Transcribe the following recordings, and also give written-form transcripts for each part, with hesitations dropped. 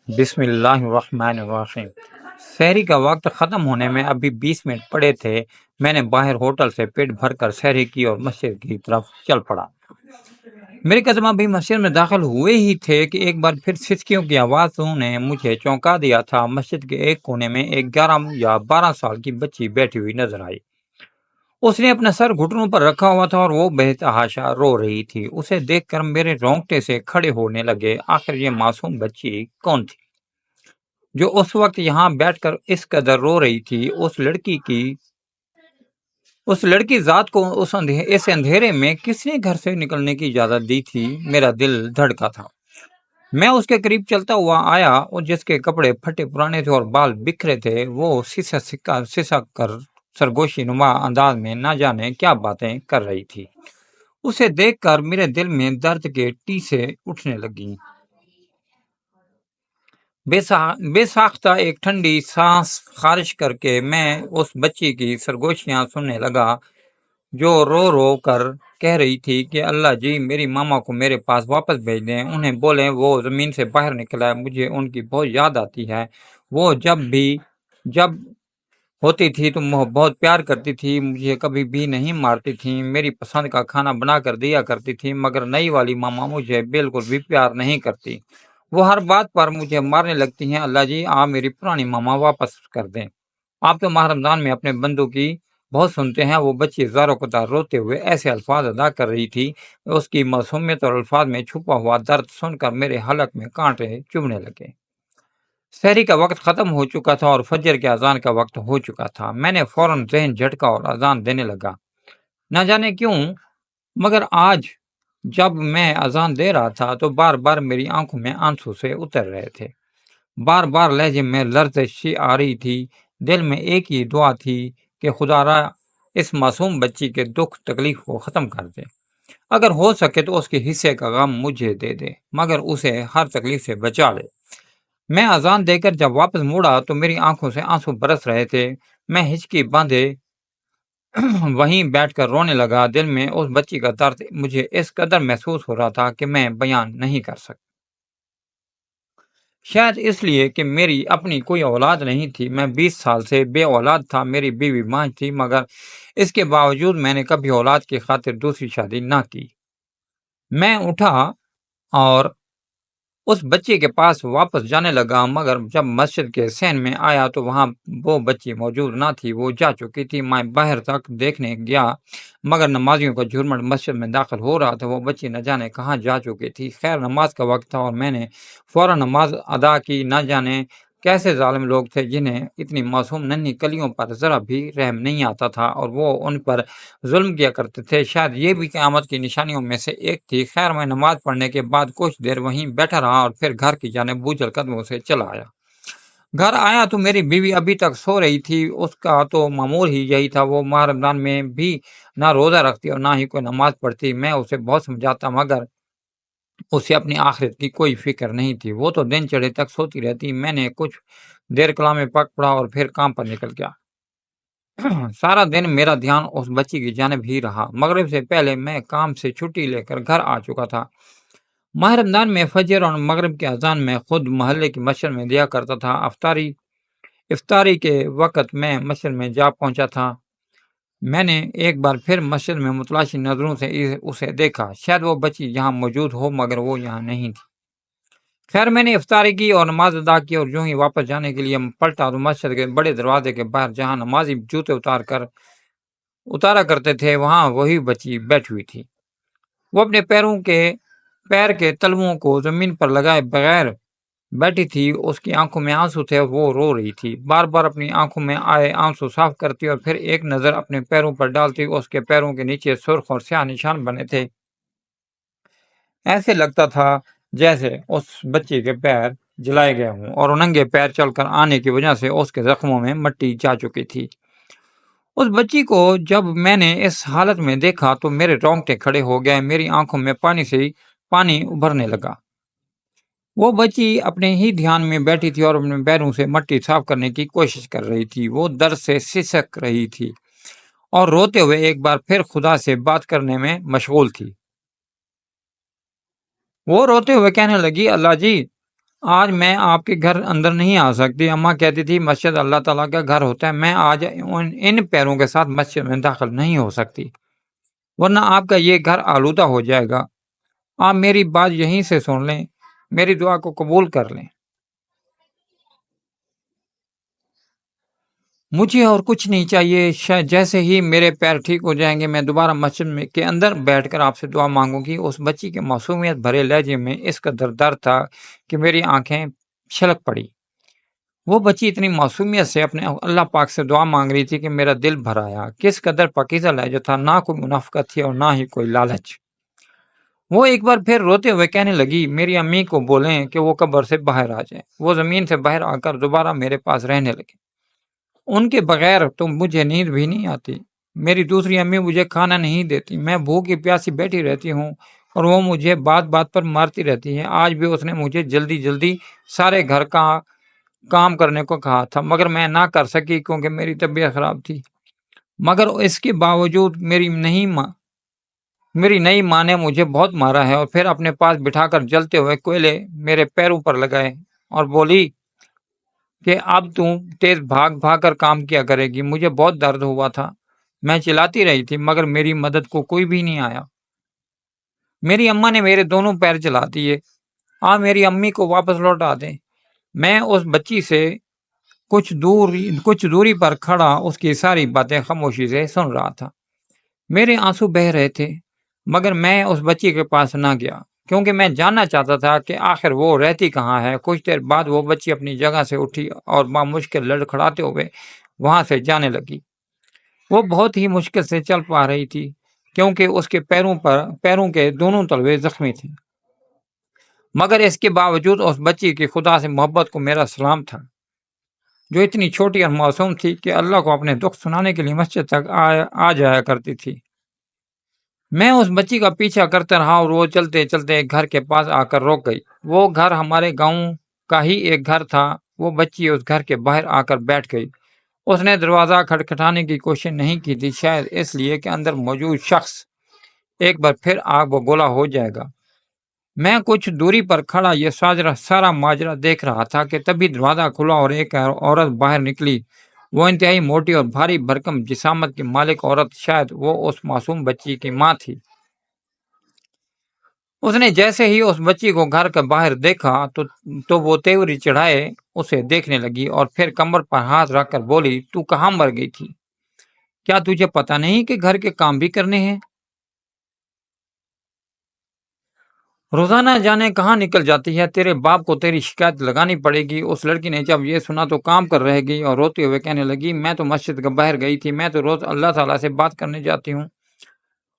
بسم اللہ الرحمن الرحیم۔ سحری کا وقت ختم ہونے میں ابھی 20 منٹ پڑے تھے۔ میں نے باہر ہوٹل سے پیٹ بھر کر سحری کی اور مسجد کی طرف چل پڑا۔ میرے قدم ابھی مسجد میں داخل ہوئے ہی تھے کہ ایک بار پھر سسکیوں کی آوازوں نے مجھے چونکا دیا تھا۔ مسجد کے ایک کونے میں ایک 11 یا 12 سال کی بچی بیٹھی ہوئی نظر آئی۔ اس نے اپنا سر گھٹنوں پر رکھا ہوا تھا اور وہ بے تحاشا رو رہی تھی۔ اسے دیکھ کر میرے رونگٹے سے کھڑے ہونے لگے۔ آخر یہ معصوم بچی کون تھی جو اس وقت یہاں بیٹھ کر اس قدر رو رہی تھی؟ اس لڑکی ذات کو اس اندھیرے میں کس نے گھر سے نکلنے کی اجازت دی تھی؟ میرا دل دھڑکا تھا۔ میں اس کے قریب چلتا ہوا آیا اور جس کے کپڑے پھٹے پرانے تھے اور بال بکھرے تھے، وہ سسک کر سرگوشی نما انداز میں نہ جانے کیا باتیں کر رہی تھی۔ اسے دیکھ کر میرے دل میں درد کے ٹیسے اٹھنے لگیں۔ بے ساختہ ایک ٹھنڈی سانس خارج کر کے میں اس بچی کی سرگوشیاں سننے لگا جو رو رو کر کہہ رہی تھی کہ اللہ جی میری ماما کو میرے پاس واپس بھیج دیں، انہیں بولیں وہ زمین سے باہر نکلا ہے، مجھے ان کی بہت یاد آتی ہے۔ وہ جب ہوتی تھی تو بہت پیار کرتی تھی، مجھے کبھی بھی نہیں مارتی تھی، میری پسند کا کھانا بنا کر دیا کرتی تھی، مگر نئی والی ماما مجھے بالکل بھی پیار نہیں کرتی، وہ ہر بات پر مجھے مارنے لگتی ہیں۔ اللہ جی آپ میری پرانی ماما واپس کر دیں۔ آپ تو ماہ رمضان میں اپنے بندوں کی بہت سنتے ہیں۔ وہ بچی زاروں قطار روتے ہوئے ایسے الفاظ ادا کر رہی تھی، اس کی معصومیت اور الفاظ میں چھپا ہوا درد سن کر میرے حلق میں کانٹے چبھنے لگے۔ سحری کا وقت ختم ہو چکا تھا اور فجر کے اذان کا وقت ہو چکا تھا۔ میں نے فوراً ذہن جھٹکا اور اذان دینے لگا۔ نہ جانے کیوں، مگر آج جب میں اذان دے رہا تھا تو بار بار میری آنکھوں میں آنسو سے اتر رہے تھے، بار بار لہجے میں لرزش آ رہی تھی۔ دل میں ایک ہی دعا تھی کہ خدا را اس معصوم بچی کے دکھ تکلیف کو ختم کر دے، اگر ہو سکے تو اس کے حصے کا غم مجھے دے دے، مگر اسے ہر تکلیف سے بچا لے۔ میں اذان دے کر جب واپس مڑا تو میری آنکھوں سے آنسو برس رہے تھے۔ میں ہچکی باندھے وہیں بیٹھ کر رونے لگا۔ دل میں اس بچی کا درد مجھے اس قدر محسوس ہو رہا تھا کہ میں بیان نہیں کر سکتا۔ شاید اس لیے کہ میری اپنی کوئی اولاد نہیں تھی۔ میں 20 سال سے بے اولاد تھا، میری بیوی ماں تھی، مگر اس کے باوجود میں نے کبھی اولاد کی خاطر دوسری شادی نہ کی۔ میں اٹھا اور اس بچے کے پاس واپس جانے لگا، مگر جب مسجد کے صحن میں آیا تو وہاں وہ بچی موجود نہ تھی، وہ جا چکی تھی۔ میں باہر تک دیکھنے گیا، مگر نمازیوں کا جھرمٹ مسجد میں داخل ہو رہا تھا، وہ بچی نہ جانے کہاں جا چکی تھی۔ خیر نماز کا وقت تھا اور میں نے فوراً نماز ادا کی۔ نہ جانے کیسے ظالم لوگ تھے جنہیں اتنی معصوم ننھی کلیوں پر ذرا بھی رحم نہیں آتا تھا اور وہ ان پر ظلم کیا کرتے تھے۔ شاید یہ بھی قیامت کی نشانیوں میں سے ایک تھی۔ خیر میں نماز پڑھنے کے بعد کچھ دیر وہیں بیٹھا رہا اور پھر گھر کی جانب بوجھل قدموں سے چلا آیا۔ گھر آیا تو میری بیوی ابھی تک سو رہی تھی۔ اس کا تو معمول ہی یہی تھا، وہ ماہ رمضان میں بھی نہ روزہ رکھتی اور نہ ہی کوئی نماز پڑھتی۔ میں اسے بہت سمجھاتا مگر اسے اپنی آخرت کی کوئی فکر نہیں تھی، وہ تو دن چڑھے تک سوتی رہتی۔ میں نے کچھ دیر کلام پاک پڑھا اور پھر کام پر نکل گیا۔ سارا دن میرا دھیان اس بچی کی جانب ہی رہا۔ مغرب سے پہلے میں کام سے چھٹی لے کر گھر آ چکا تھا۔ ماہ رمضان میں فجر اور مغرب کے اذان میں خود محلے کی مسجد میں دیا کرتا تھا۔ افطاری کے وقت میں مسجد میں جا پہنچا تھا۔ میں نے ایک بار پھر مسجد میں متلاشی نظروں سے اسے دیکھا، شاید وہ بچی یہاں موجود ہو، مگر وہ یہاں نہیں تھی۔ خیر میں نے افطاری کی اور نماز ادا کی اور یوں ہی واپس جانے کے لیے پلٹا تو مسجد کے بڑے دروازے کے باہر جہاں نمازی جوتے اتارا کرتے تھے وہاں وہی بچی بیٹھی ہوئی تھی۔ وہ اپنے پیر کے تلوؤں کو زمین پر لگائے بغیر بیٹھی تھی۔ اس کی آنکھوں میں آنسو تھے، وہ رو رہی تھی، بار بار اپنی آنکھوں میں آئے آنسو صاف کرتی اور پھر ایک نظر اپنے پیروں پر ڈالتی۔ اس کے پیروں کے نیچے سرخ اور سیاہ نشان بنے تھے، ایسے لگتا تھا جیسے اس بچے کے پیر جلائے گئے ہوں اور ننگے پیر چل کر آنے کی وجہ سے اس کے زخموں میں مٹی جا چکی تھی۔ اس بچی کو جب میں نے اس حالت میں دیکھا تو میرے رونگٹے کھڑے ہو گئے، میری آنکھوں میں پانی ابھرنے لگا۔ وہ بچی اپنے ہی دھیان میں بیٹھی تھی اور اپنے پیروں سے مٹی صاف کرنے کی کوشش کر رہی تھی۔ وہ درد سے سسک رہی تھی اور روتے ہوئے ایک بار پھر خدا سے بات کرنے میں مشغول تھی۔ وہ روتے ہوئے کہنے لگی، اللہ جی آج میں آپ کے گھر اندر نہیں آ سکتی۔ اماں کہتی تھی مسجد اللہ تعالیٰ کا گھر ہوتا ہے، میں آج ان پیروں کے ساتھ مسجد میں داخل نہیں ہو سکتی، ورنہ آپ کا یہ گھر آلودہ ہو جائے گا۔ آپ میری بات یہیں سے سن لیں، میری دعا کو قبول کر لیں۔ مجھے اور کچھ نہیں چاہیے، شاید جیسے ہی میرے پیر ٹھیک ہو جائیں گے میں دوبارہ مسجد میں کے اندر بیٹھ کر آپ سے دعا مانگوں گی۔ اس بچی کے معصومیت بھرے لہجے میں اس قدر درد تھا کہ میری آنکھیں چھلک پڑی۔ وہ بچی اتنی معصومیت سے اپنے اللہ پاک سے دعا مانگ رہی تھی کہ میرا دل بھر آیا۔ کس قدر پاکیزہ لہجہ تھا، نہ کوئی منافقت تھی اور نہ ہی کوئی لالچ۔ وہ ایک بار پھر روتے ہوئے کہنے لگی، میری امی کو بولیں کہ وہ قبر سے باہر آ جائیں، وہ زمین سے باہر آ کر دوبارہ میرے پاس رہنے لگے۔ ان کے بغیر تو مجھے نیند بھی نہیں آتی۔ میری دوسری امی مجھے کھانا نہیں دیتی، میں بھوکی پیاسی بیٹھی رہتی ہوں اور وہ مجھے بات بات پر مارتی رہتی ہے۔ آج بھی اس نے مجھے جلدی جلدی سارے گھر کا کام کرنے کو کہا تھا، مگر میں نہ کر سکی کیونکہ میری طبیعت خراب تھی۔ مگر اس کے باوجود میری نئی ماں نے مجھے بہت مارا ہے اور پھر اپنے پاس بٹھا کر جلتے ہوئے کوئلے میرے پیروں پر لگائے اور بولی کہ اب تم تیز بھاگ بھاگ کر کام کیا کرے گی۔ مجھے بہت درد ہوا تھا، میں چلاتی رہی تھی مگر میری مدد کو کوئی بھی نہیں آیا۔ میری اماں نے میرے دونوں پیر چلا دیے۔ آپ میری امی کو واپس لوٹا دیں۔ میں اس بچی سے کچھ دوری پر کھڑا اس کی ساری باتیں خاموشی سے سن رہا تھا۔ میرے آنسو بہہ رہے تھے مگر میں اس بچی کے پاس نہ گیا کیونکہ میں جاننا چاہتا تھا کہ آخر وہ رہتی کہاں ہے۔ کچھ دیر بعد وہ بچی اپنی جگہ سے اٹھی اور بامشکل لڑکھڑاتے ہوئے وہاں سے جانے لگی۔ وہ بہت ہی مشکل سے چل پا رہی تھی کیونکہ اس کے پیروں کے دونوں تلوے زخمی تھے، مگر اس کے باوجود اس بچی کی خدا سے محبت کو میرا سلام تھا، جو اتنی چھوٹی اور معصوم تھی کہ اللہ کو اپنے دکھ سنانے کے لیے مسجد تک آ جایا کرتی تھی۔ میں اس بچی کا پیچھا کرتا رہا اور وہ چلتے چلتے ایک گھر کے پاس آ کر رک گئی۔ وہ گھر ہمارے گاؤں کا ہی ایک گھر تھا۔ وہ بچی اس گھر کے باہر آ کر بیٹھ گئی۔ اس نے دروازہ کھٹکھٹانے کی کوشش نہیں کی تھی، شاید اس لیے کہ اندر موجود شخص ایک بار پھر آگ بگولا ہو جائے گا۔ میں کچھ دوری پر کھڑا یہ سارا ماجرا دیکھ رہا تھا کہ تبھی دروازہ کھلا اور ایک عورت باہر نکلی۔ وہ انتہائی موٹی اور بھاری بھرکم جسامت کی مالک عورت، شاید وہ اس معصوم بچی کی ماں تھی۔ اس نے جیسے ہی اس بچی کو گھر کے باہر دیکھا تو وہ تیوری چڑھائے اسے دیکھنے لگی اور پھر کمر پر ہاتھ رکھ کر بولی، تو کہاں مر گئی تھی؟ کیا تجھے پتا نہیں کہ گھر کے کام بھی کرنے ہیں؟ روزانہ جانے کہاں نکل جاتی ہے، تیرے باپ کو تیری شکایت لگانی پڑے گی۔ اس لڑکی نے جب یہ سنا تو کام کر رہ گئی اور روتے ہوئے کہنے لگی، میں تو مسجد کے باہر گئی تھی، میں تو روز اللہ تعالیٰ سے بات کرنے جاتی ہوں۔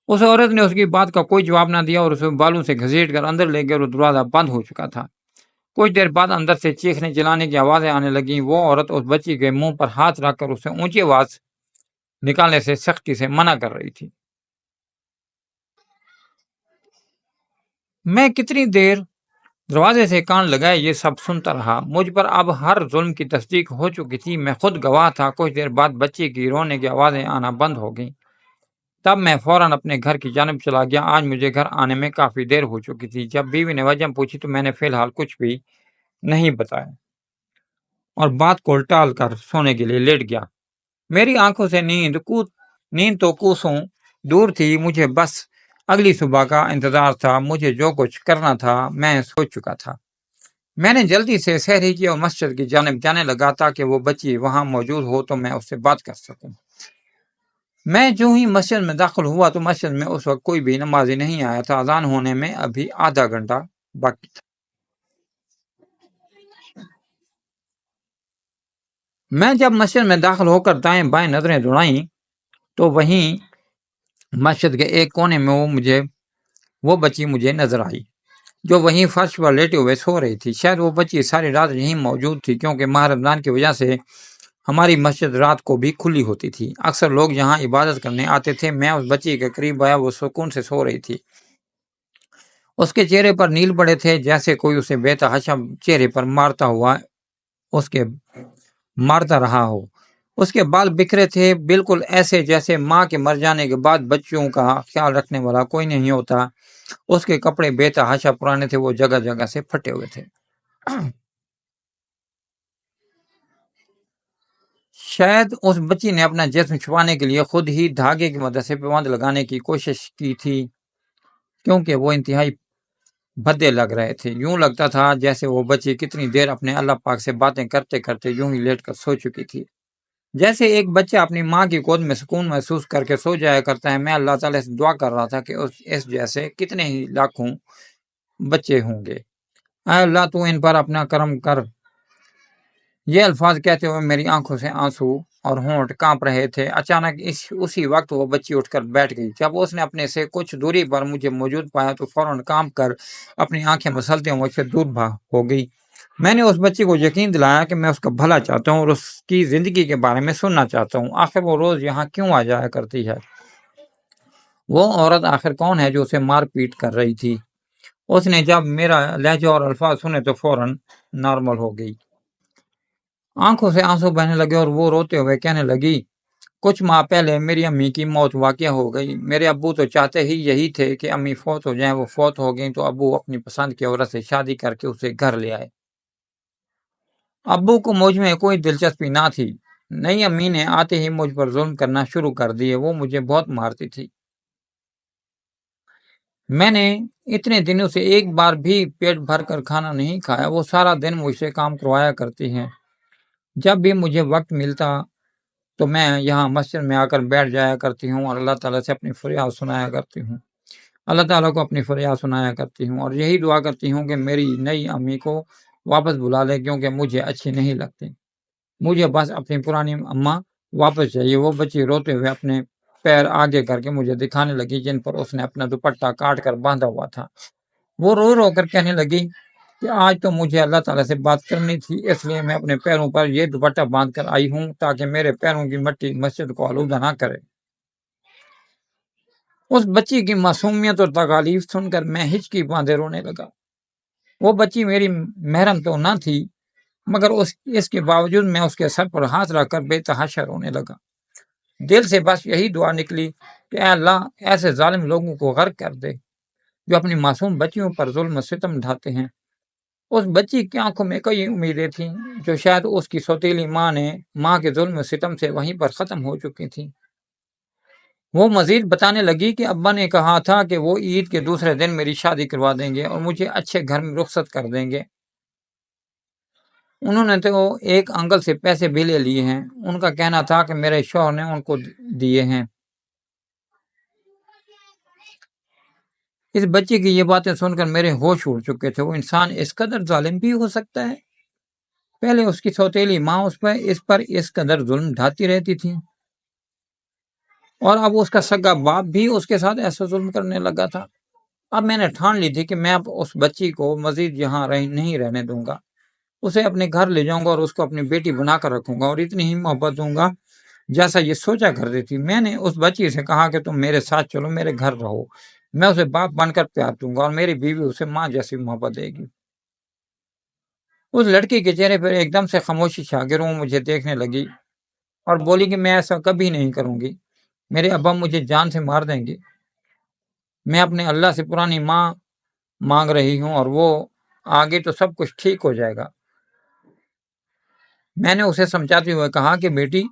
اس عورت نے اس کی بات کا کوئی جواب نہ دیا اور اسے بالوں سے گھسیٹ کر اندر لے گئے اور دروازہ بند ہو چکا تھا۔ کچھ دیر بعد اندر سے چیخنے چلانے کی آوازیں آنے لگیں۔ وہ عورت اس بچی کے منہ پر ہاتھ رکھ کر اسے اونچی آواز نکالنے سے سختی سے منع کر رہی تھی۔ میں کتنی دیر دروازے سے کان لگائے یہ سب سنتا رہا۔ مجھ پر اب ہر ظلم کی تصدیق ہو چکی تھی، میں خود گواہ تھا۔ کچھ دیر بعد بچی کی رونے کی آوازیں آنا بند ہو گئیں۔ تب میں فوراً اپنے گھر کی جانب چلا گیا۔ آج مجھے گھر آنے میں کافی دیر ہو چکی تھی۔ جب بیوی نے وجہ پوچھی تو میں نے فی الحال کچھ بھی نہیں بتایا اور بات کو ٹال کر سونے کے لیے لیٹ گیا۔ میری آنکھوں سے نیند تو کوسوں دور تھی، مجھے بس اگلی صبح کا انتظار تھا۔ مجھے جو کچھ کرنا تھا میں سوچ چکا تھا۔ میں نے جلدی سے سحری کی اور مسجد کی جانب جانے لگا تاکہ وہ بچی وہاں موجود ہو تو میں اس سے بات کر سکوں۔ میں جو ہی مسجد میں داخل ہوا تو مسجد میں اس وقت کوئی بھی نمازی نہیں آیا تھا۔ اذان ہونے میں ابھی آدھا گھنٹہ باقی تھا۔ میں جب مسجد میں داخل ہو کر دائیں بائیں نظریں دوڑائیں تو وہیں مسجد کے ایک کونے میں وہ بچی مجھے نظر آئی جو وہیں فرش پر لیٹے ہوئے سو رہی تھی۔ شاید وہ بچی ساری رات یہیں موجود تھی کیونکہ ماہ رمضان کی وجہ سے ہماری مسجد رات کو بھی کھلی ہوتی تھی۔ اکثر لوگ یہاں عبادت کرنے آتے تھے۔ میں اس بچی کے قریب آیا، وہ سکون سے سو رہی تھی۔ اس کے چہرے پر نیل پڑے تھے جیسے کوئی اسے بے تحاشا چہرے پر مارتا رہا ہو۔ اس کے بال بکھرے تھے، بالکل ایسے جیسے ماں کے مر جانے کے بعد بچیوں کا خیال رکھنے والا کوئی نہیں ہوتا۔ اس کے کپڑے بے تحاشا پرانے تھے، وہ جگہ جگہ سے پھٹے ہوئے تھے۔ شاید اس بچی نے اپنا جسم چھپانے کے لیے خود ہی دھاگے کی مدد سے پیوند لگانے کی کوشش کی تھی، کیونکہ وہ انتہائی بھدے لگ رہے تھے۔ یوں لگتا تھا جیسے وہ بچی کتنی دیر اپنے اللہ پاک سے باتیں کرتے کرتے یوں ہی لیٹ کر سو چکی تھی، جیسے ایک بچہ اپنی ماں کی گود میں سکون محسوس کر کے سو جایا کرتا ہے۔ میں اللہ تعالیٰ سے دعا کر رہا تھا کہ اس جیسے کتنے ہی لاکھوں بچے ہوں گے، اے اللہ تو ان پر اپنا کرم کر۔ یہ الفاظ کہتے ہوئے میری آنکھوں سے آنسو اور ہونٹ کانپ رہے تھے۔ اچانک اسی وقت وہ بچی اٹھ کر بیٹھ گئی۔ جب اس نے اپنے سے کچھ دوری پر مجھے موجود پایا تو فوراً کانپ کر اپنی آنکھیں مسلتے ہوئے مجھ سے دور ہو گئی۔ میں نے اس بچی کو یقین دلایا کہ میں اس کا بھلا چاہتا ہوں اور اس کی زندگی کے بارے میں سننا چاہتا ہوں۔ آخر وہ روز یہاں کیوں آ جایا کرتی ہے؟ وہ عورت آخر کون ہے جو اسے مار پیٹ کر رہی تھی؟ اس نے جب میرا لہجہ اور الفاظ سنے تو فوراً نارمل ہو گئی۔ آنکھوں سے آنسو بہنے لگے اور وہ روتے ہوئے کہنے لگی، کچھ ماہ پہلے میری امی کی موت واقع ہو گئی۔ میرے ابو تو چاہتے ہی یہی تھے کہ امی فوت ہو جائیں۔ وہ فوت ہو گئیں تو ابو اپنی پسند کی عورت سے شادی کر کے اسے گھر لے آئے۔ ابو کو مجھ میں کوئی دلچسپی نہ تھی۔ نئی امی نے آتے ہی مجھ پر ظلم کرنا شروع کر دیے۔ وہ مجھے بہت مارتی تھی۔ میں نے اتنے دنوں سے ایک بار بھی پیٹ بھر کر کھانا نہیں کھایا۔ وہ سارا دن مجھ سے کام کروایا کرتی ہیں۔ جب بھی مجھے وقت ملتا تو میں یہاں مسجد میں آ کر بیٹھ جایا کرتی ہوں اور اللہ تعالیٰ سے اپنی فریاد سنایا کرتی ہوں۔ اللہ تعالیٰ کو اپنی فریاد سنایا کرتی ہوں اور یہی دعا کرتی ہوں کہ میری نئی امی کو واپس بلا لے، کیونکہ مجھے اچھی نہیں لگتی۔ مجھے بس اپنی پرانی اماں واپس چاہیے۔ وہ بچی روتے ہوئے اپنے پیر آگے کر کے مجھے دکھانے لگی جن پر اس نے اپنا دوپٹہ کاٹ کر باندھا ہوا تھا۔ وہ رو رو کر کہنے لگی کہ آج تو مجھے اللہ تعالیٰ سے بات کرنی تھی، اس لیے میں اپنے پیروں پر یہ دوپٹہ باندھ کر آئی ہوں تاکہ میرے پیروں کی مٹی مسجد کو آلودہ نہ کرے۔ اس بچی کی معصومیت اور تکالیف سن کر میں ہچکی باندھے رونے لگا۔ وہ بچی میری محرم تو نہ تھی، مگر اس کے باوجود میں اس کے سر پر ہاتھ رکھ کر بے تحاشا رونے لگا۔ دل سے بس یہی دعا نکلی کہ اے اللہ ایسے ظالم لوگوں کو غرق کر دے جو اپنی معصوم بچیوں پر ظلم و ستم ڈھاتے ہیں۔ اس بچی کی آنکھوں میں کئی امیدیں تھیں جو شاید اس کی سوتیلی ماں کے ظلم و ستم سے وہیں پر ختم ہو چکی تھیں۔ وہ مزید بتانے لگی کہ ابا نے کہا تھا کہ وہ عید کے دوسرے دن میری شادی کروا دیں گے اور مجھے اچھے گھر میں رخصت کر دیں گے۔ انہوں نے تو ایک انکل سے پیسے بھی لے لیے ہیں۔ ان کا کہنا تھا کہ میرے شوہر نے ان کو دیے ہیں۔ اس بچے کی یہ باتیں سن کر میرے ہوش اڑ چکے تھے۔ وہ انسان اس قدر ظالم بھی ہو سکتا ہے؟ پہلے اس کی سوتیلی ماں اس پر اس قدر ظلم ڈھاتی رہتی تھی اور اب اس کا سگا باپ بھی اس کے ساتھ ایسا ظلم کرنے لگا تھا۔ اب میں نے ٹھان لی تھی کہ میں اب اس بچی کو مزید یہاں نہیں رہنے دوں گا۔ اسے اپنے گھر لے جاؤں گا اور اس کو اپنی بیٹی بنا کر رکھوں گا اور اتنی ہی محبت دوں گا جیسا یہ سوچا کرتی تھی۔ میں نے اس بچی سے کہا کہ تم میرے ساتھ چلو، میرے گھر رہو، میں اسے باپ بن کر پیار دوں گا اور میری بیوی اسے ماں جیسی محبت دے گی۔ اس لڑکی کے چہرے پر ایک دم سے خاموشی چھا گئی۔ وہ مجھے دیکھنے لگی اور بولی کہ میں ایسا کبھی نہیں کروں گی۔ میرے ابا مجھے جان سے مار دیں گے۔ میں اپنے اللہ سے پرانی ماں مانگ رہی ہوں اور وہ آگے تو سب کچھ ٹھیک ہو جائے گا۔ میں نے اسے سمجھاتے ہوئے کہا کہ بیٹی،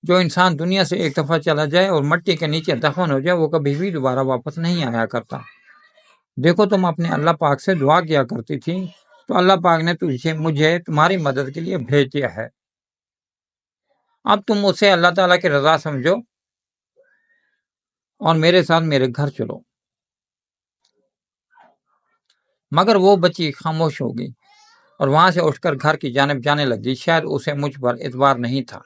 جو انسان دنیا سے ایک دفعہ چلا جائے اور مٹی کے نیچے دفن ہو جائے وہ کبھی بھی دوبارہ واپس نہیں آیا کرتا۔ دیکھو تم اپنے اللہ پاک سے دعا کیا کرتی تھی تو اللہ پاک نے مجھے تمہاری مدد کے لیے بھیج دیا ہے۔ اب تم اسے اللہ تعالیٰ کی رضا سمجھو اور میرے ساتھ میرے گھر چلو۔ مگر وہ بچی خاموش ہو گئی اور وہاں سے اٹھ کر گھر کی جانب جانے لگی۔ شاید اسے مجھ پر اعتبار نہیں تھا۔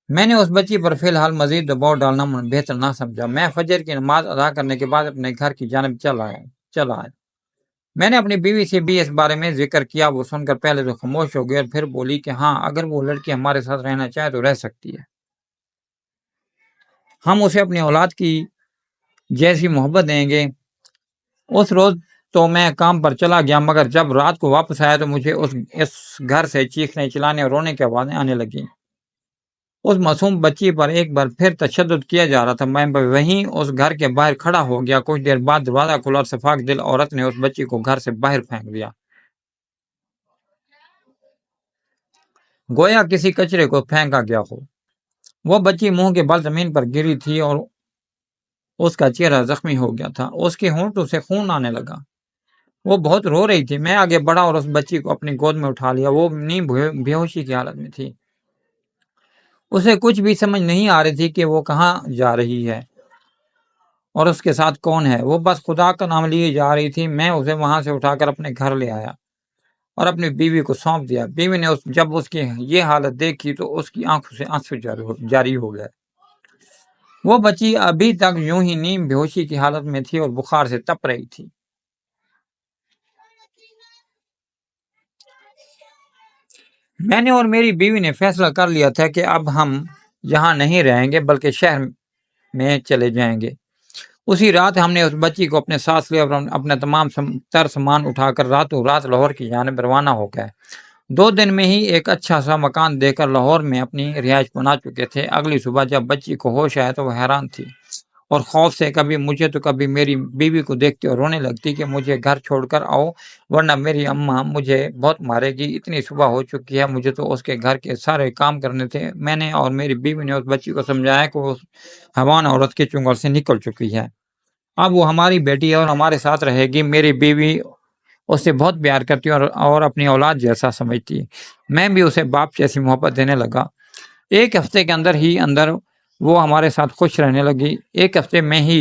میں نے اس بچی پر فی الحال مزید دباؤ ڈالنا بہتر نہ سمجھا۔ میں فجر کی نماز ادا کرنے کے بعد اپنے گھر کی جانب چلا آیا۔ میں نے اپنی بیوی سے بھی اس بارے میں ذکر کیا۔ وہ سن کر پہلے تو خاموش ہو گئی اور پھر بولی کہ ہاں، اگر وہ لڑکی ہمارے ساتھ رہنا چاہے تو رہ سکتی ہے۔ ہم اسے اپنی اولاد کی جیسی محبت دیں گے۔ اس روز تو میں کام پر چلا گیا، مگر جب رات کو واپس آیا تو مجھے اس گھر سے چیخنے چلانے اور رونے کی آوازیں آنے لگیں۔ اس معصوم بچی پر ایک بار پھر تشدد کیا جا رہا تھا۔ میں وہیں اس گھر کے باہر کھڑا ہو گیا۔ کچھ دیر بعد دروازہ کھلا اور شفاق دل عورت نے اس بچی کو گھر سے باہر پھینک دیا۔ گویا کسی کچرے کو پھینکا گیا ہو۔ وہ بچی منہ کے بل زمین پر گری تھی اور اس کا چہرہ زخمی ہو گیا تھا، اس کے ہونٹوں سے خون آنے لگا۔ وہ بہت رو رہی تھی۔ میں آگے بڑھا اور اس بچی کو اپنی گود میں اٹھا لیا۔ وہ نیم بے ہوشی کی حالت میں تھی۔ اسے کچھ بھی سمجھ نہیں آ رہی تھی کہ وہ کہاں جا رہی ہے اور اس کے ساتھ کون ہے۔ وہ بس خدا کا نام لیے جا رہی تھی۔ میں اسے وہاں سے اٹھا کر اپنے گھر لے آیا اور اپنی بیوی کو سونپ دیا۔ بیوی نے جب اس کی یہ حالت دیکھی تو اس کی آنکھوں سے آنسو جاری ہو گئے۔ وہ بچی ابھی تک یوں ہی نیم بے ہوشی کی حالت میں تھی اور بخار سے تپ رہی تھی۔ میں نے اور میری بیوی نے فیصلہ کر لیا تھا کہ اب ہم یہاں نہیں رہیں گے بلکہ شہر میں چلے جائیں گے۔ اسی رات ہم نے اس بچی کو اپنے ساتھ لیا اور اپنا تمام تر سامان اٹھا کر راتوں رات لاہور کی جانب روانہ ہو گئے۔ 2 دن میں ہی ایک اچھا سا مکان دے کر لاہور میں اپنی رہائش بنا چکے تھے۔ اگلی صبح جب بچی کو ہوش آیا تو وہ حیران تھی اور خوف سے کبھی مجھے تو کبھی میری بیوی کو دیکھتی اور رونے لگتی کہ مجھے گھر چھوڑ کر آؤ ورنہ میری اماں مجھے بہت مارے گی، اتنی صبح ہو چکی ہے، مجھے تو اس کے گھر کے سارے کام کرنے تھے۔ میں نے اور میری بیوی نے اس بچی کو سمجھایا کہ وہ حیوان عورت کے چنگل سے نکل چکی ہے، اب وہ ہماری بیٹی ہے اور ہمارے ساتھ رہے گی۔ میری بیوی اس سے بہت پیار کرتی اور اپنی اولاد جیسا سمجھتی ہے۔ میں بھی اسے باپ جیسی محبت دینے لگا۔ 1 ہفتے کے اندر وہ ہمارے ساتھ خوش رہنے لگی۔ 1 ہفتے میں ہی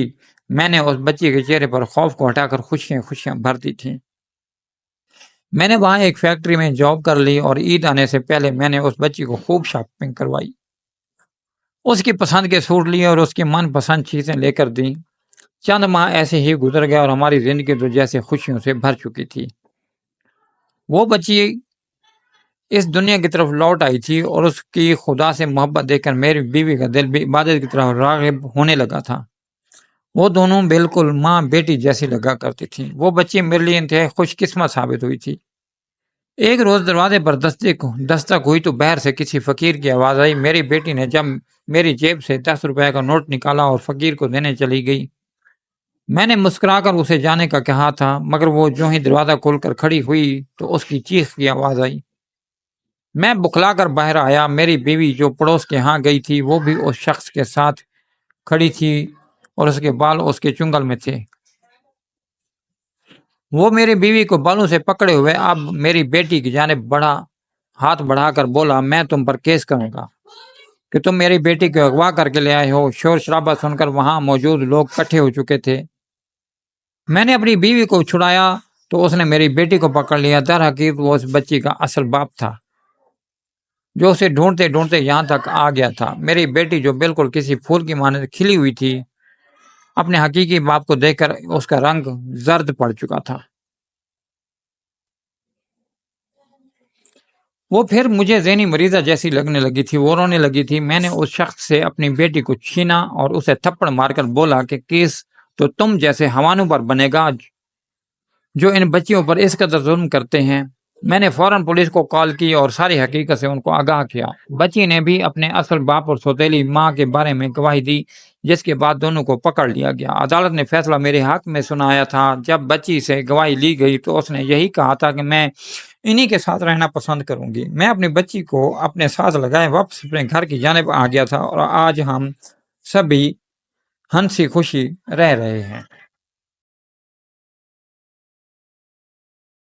میں نے اس بچی کے چہرے پر خوف کو ہٹا کر خوشیاں بھر دی تھیں۔ میں نے وہاں ایک فیکٹری میں جاب کر لی اور عید آنے سے پہلے میں نے اس بچی کو خوب شاپنگ کروائی، اس کی پسند کے سوٹ لیے اور اس کی من پسند چیزیں لے کر دیں۔ چند ماہ ایسے ہی گزر گئے اور ہماری زندگی تو جیسے خوشیوں سے بھر چکی تھی۔ وہ بچی اس دنیا کی طرف لوٹ آئی تھی اور اس کی خدا سے محبت دیکھ کر میری بیوی کا دل بھی عبادت کی طرف راغب ہونے لگا تھا۔ وہ دونوں بالکل ماں بیٹی جیسی لگا کرتی تھی۔ وہ بچی میرے لیے انتہائی خوش قسمت ثابت ہوئی تھی۔ ایک روز دروازے پر دستک ہوئی تو باہر سے کسی فقیر کی آواز آئی۔ میری بیٹی نے جب میری جیب سے 10 روپے کا نوٹ نکالا اور فقیر کو دینے چلی گئی۔ میں نے مسکرا کر اسے جانے کا کہا تھا مگر وہ جو ہی دروازہ کھول کر کھڑی ہوئی تو اس کی چیخ کی آواز آئی۔ میں بکھلا کر باہر آیا۔ میری بیوی جو پڑوس کے ہاں گئی تھی وہ بھی اس شخص کے ساتھ کھڑی تھی اور اس کے بال اس کے چنگل میں تھے۔ وہ میری بیوی کو بالوں سے پکڑے ہوئے اب میری بیٹی کی جانب ہاتھ بڑھا کر بولا، میں تم پر کیس کروں گا کہ تم میری بیٹی کو اغوا کر کے لے آئے ہو۔ شور شرابہ سن کر وہاں موجود لوگ اکٹھے ہو چکے تھے۔ میں نے اپنی بیوی کو چھڑایا تو اس نے میری بیٹی کو پکڑ لیا۔ در حقیقت وہ اس بچی کا اصل باپ تھا جو اسے ڈھونڈتے ڈھونڈتے یہاں تک آ گیا تھا۔ میری بیٹی جو بالکل کسی پھول کی مانند کھلی ہوئی تھی، اپنے حقیقی باپ کو دیکھ کر اس کا رنگ زرد پڑ چکا تھا۔ وہ پھر مجھے ذہنی مریضہ جیسی لگنے لگی تھی۔ وہ رونے لگی تھی۔ میں نے اس شخص سے اپنی بیٹی کو چھینا اور اسے تھپڑ مار کر بولا کہ کیس تو تم جیسے حیوانوں پر بنے گا جو ان بچیوں پر اس قدر ظلم کرتے ہیں۔ میں نے فوراً پولیس کو کال کی اور ساری حقیقت سے ان کو آگاہ کیا۔ بچی نے بھی اپنے اصل باپ اور سوتیلی ماں کے بارے میں گواہی دی، جس کے بعد دونوں کو پکڑ لیا گیا۔ عدالت نے فیصلہ میرے حق میں سنایا تھا۔ جب بچی سے گواہی لی گئی تو اس نے یہی کہا تھا کہ میں انہی کے ساتھ رہنا پسند کروں گی۔ میں اپنی بچی کو اپنے ساتھ لگائے واپس اپنے گھر کی جانب آ گیا تھا اور آج ہم سبھی ہنسی خوشی رہ رہے ہیں۔